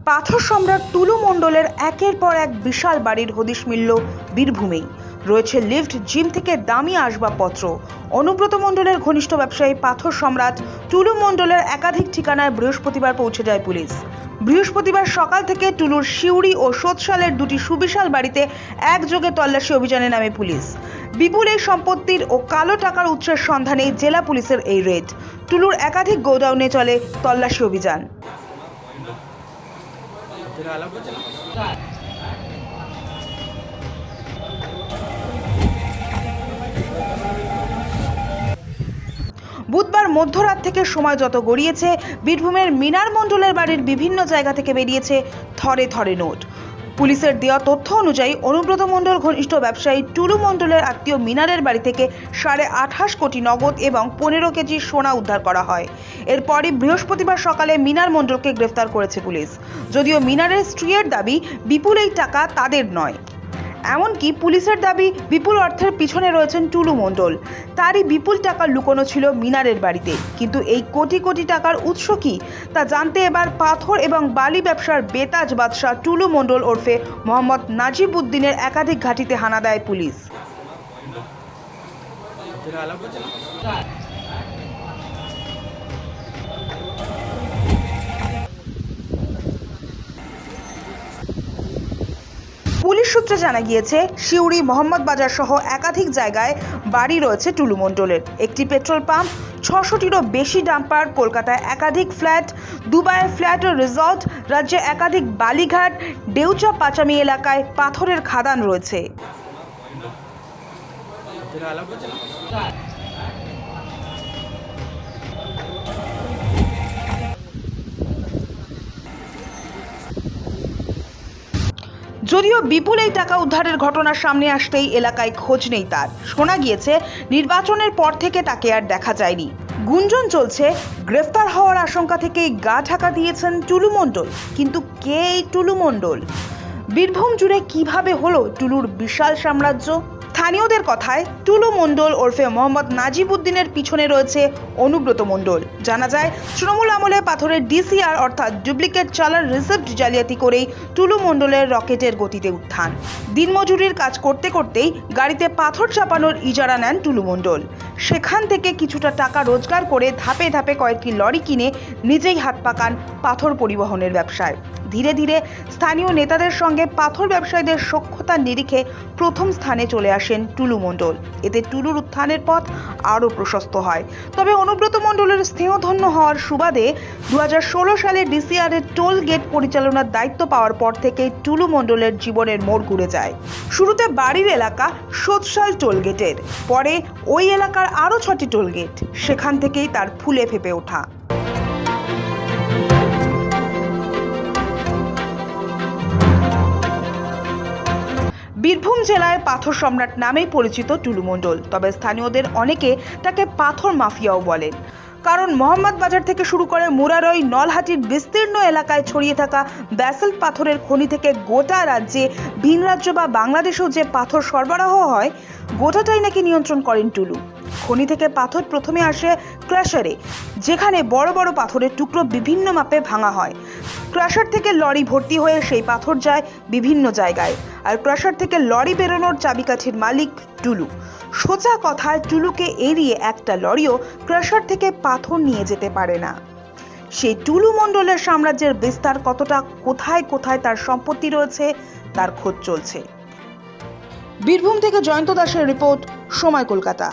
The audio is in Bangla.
পাথর সম্রাট টুলু মণ্ডলের একের পর এক বিশাল বাড়ির হদিশ মিলল বীরভূমেই। রয়েছে লিফট, জিম থেকে দামি আসবাবপত্র। অনুব্রত মণ্ডলের ঘনিষ্ঠ ব্যবসায়ী পাথর সম্রাট টুলু মণ্ডলের একাধিক ঠিকানায় বৃহস্পতিবার পৌঁছে যায় পুলিশ। বৃহস্পতিবার সকাল থেকে টুলুর সিউড়ি ও সোৎসালের দুটি সুবিশাল বাড়িতে একযোগে তল্লাশি অভিযানে নামে পুলিশ। বিপুল এই সম্পত্তির ও কালো টাকার উৎসের সন্ধানে জেলা পুলিশের এই রেড। টুলুর একাধিক গোডাউনে চলে তল্লাশি অভিযান। বুধবার মধ্যরাত থেকে সময় যত গড়িয়েছে, বীরভূমের মিনার মণ্ডলের বাড়ির বিভিন্ন জায়গা থেকে বেরিয়েছে থরে থরে নোট। পুলিশের দেওয়া তথ্য অনুযায়ী অনুব্রত মণ্ডল ঘনিষ্ঠ ব্যবসায়ী টুলু মণ্ডলের আত্মীয় মিনারের বাড়ি থেকে 28.5 কোটি নগদ এবং 15 কেজি সোনা উদ্ধার করা হয়। এরপরই বৃহস্পতিবার সকালে মিনার মণ্ডলকে গ্রেফতার করেছে পুলিশ। যদিও মিনারের স্ত্রীর দাবি বিপুল এই টাকা তাদের নয়। এমনকি পুলিশের দাবি বিপুল অর্থের পিছনে রয়েছেন টুলু মণ্ডল। তারই বিপুল টাকা লুকোনো ছিল মিনারের বাড়িতে। কিন্তু এই কোটি কোটি টাকার উৎস কি তা জানতে এবার পাথর এবং বালি ব্যবসার বেতাজ বাদশাহ টুলু মণ্ডল ওরফে মোহাম্মদ নাজিব উদ্দিনের একাধিক ঘাঁটিতে হানা দেয় পুলিশ। পুলিশ সূত্রে জানা গিয়েছে, সিউড়ি, মোহাম্মদ বাজার সহ একাধিক জায়গায় বাড়ি রয়েছে টুলু মণ্ডলের। একটি পেট্রোল পাম্প, 600টিরও বেশি ডাম্পার, কলকাতায় একাধিক ফ্ল্যাট, দুবাইয়ে ফ্ল্যাট ও রিসর্ট, রাজ্যে একাধিক বালিঘাট, ডেউচা পাচামি এলাকায় পাথরের খাদান রয়েছে। যদিও বিপুল এই টাকা উদ্ধারের ঘটনার সামনে আসতেই এলাকায় খোঁজ নেই তার। শোনা গিয়েছে নির্বাচনের পর থেকে তাকে আর দেখা যায়নি। গুঞ্জন চলছে গ্রেফতার হওয়ার আশঙ্কা থেকেই গা ঢাকা দিয়েছেন টুলু মণ্ডল। কিন্তু কে এই টুলু মণ্ডল? বীরভূম জুড়ে কিভাবে হলো টুলুর বিশাল সাম্রাজ্য? স্থানীয়দের কথায় টুলু মণ্ডল ওরফে মোহাম্মদ নাজিব উদ্দিনের পিছনে রয়েছে অনুব্রত মণ্ডল। জানা যায়, তৃণমূল আমলে পাথরের ডিসিআর অর্থাৎ ডুপ্লিকেট চালান রিসিপ্ট জালিয়াতি করেই টুলু মণ্ডলের রকেটের গতিতে উত্থান। দিনমজুরির কাজ করতে করতেই গাড়িতে পাথর চাপানোর ইজারা নেন টুলু মণ্ডল। সেখান থেকে কিছুটা টাকা রোজগার করে ধাপে ধাপে কয়েকটি লরি কিনে নিজেই হাত পাকান পাথর পরিবহনের ব্যবসায়। ধীরে ধীরে স্থানীয় নেতাদের সঙ্গে পাথর ব্যবসায়ীদের সখ্যতার নিরিখে প্রথম স্থানে চলে আসেন টুলু মণ্ডল। এতে টুলুর উত্থানের পথ আরও প্রশস্ত হয়। তবে অনুব্রত মণ্ডলের স্নেহধন্য হওয়ার সুবাদে 2016 সালে ডিসিআর এর টোল গেট পরিচালনার দায়িত্ব পাওয়ার পর থেকে টুলু মণ্ডলের জীবনের মোড় ঘুরে যায়। শুরুতে বাড়ির এলাকা সোৎসাল টোল গেটের, পরে ওই এলাকার আরও 6টি টোল গেট। সেখান থেকেই তার ফুলে ফেপে ওঠা। বীরভূম জেলায় পাথর সম্রাট নামেই পরিচিত টুলু মণ্ডল। তবে স্থানীয়দের অনেকে তাকে পাথর মাফিয়াও বলেন। কারণ মোহাম্মদ বাজার থেকে শুরু করে মুরারই, নলহাটির বিস্তীর্ণ এলাকায় ছড়িয়ে থাকা ব্যাসল্ট পাথরের খনি থেকে গোটা রাজ্যে, ভিন রাজ্য বা বাংলাদেশেও যে পাথর সরবরাহ হয়, গোটাটাই নাকি নিয়ন্ত্রণ করেন টুলু। খনি থেকে পাথর প্রথমে আসে ক্রাশারে, যেখানে বড় বড় পাথরের টুকরো বিভিন্ন মাপে ভাঙা হয়। ক্রাশার থেকে লরি ভর্তি হয়ে সেই পাথর যায় বিভিন্ন জায়গায়। আর ক্রাশার থেকে লরি বেরোনোর চাবিকাঠির মালিক টুলু। সোজা কথায়, টুলুকে এড়িয়ে একটা লরিও ক্রাশার থেকে পাথর নিয়ে যেতে পারে না। সেই টুলু মণ্ডলের সাম্রাজ্যের বিস্তার কতটা, কোথায় কোথায় তার সম্পত্তি রয়েছে, তার খোঁজ চলছে। বীরভূম থেকে জয়ন্ত দাসের রিপোর্ট, সময় কলকাতা।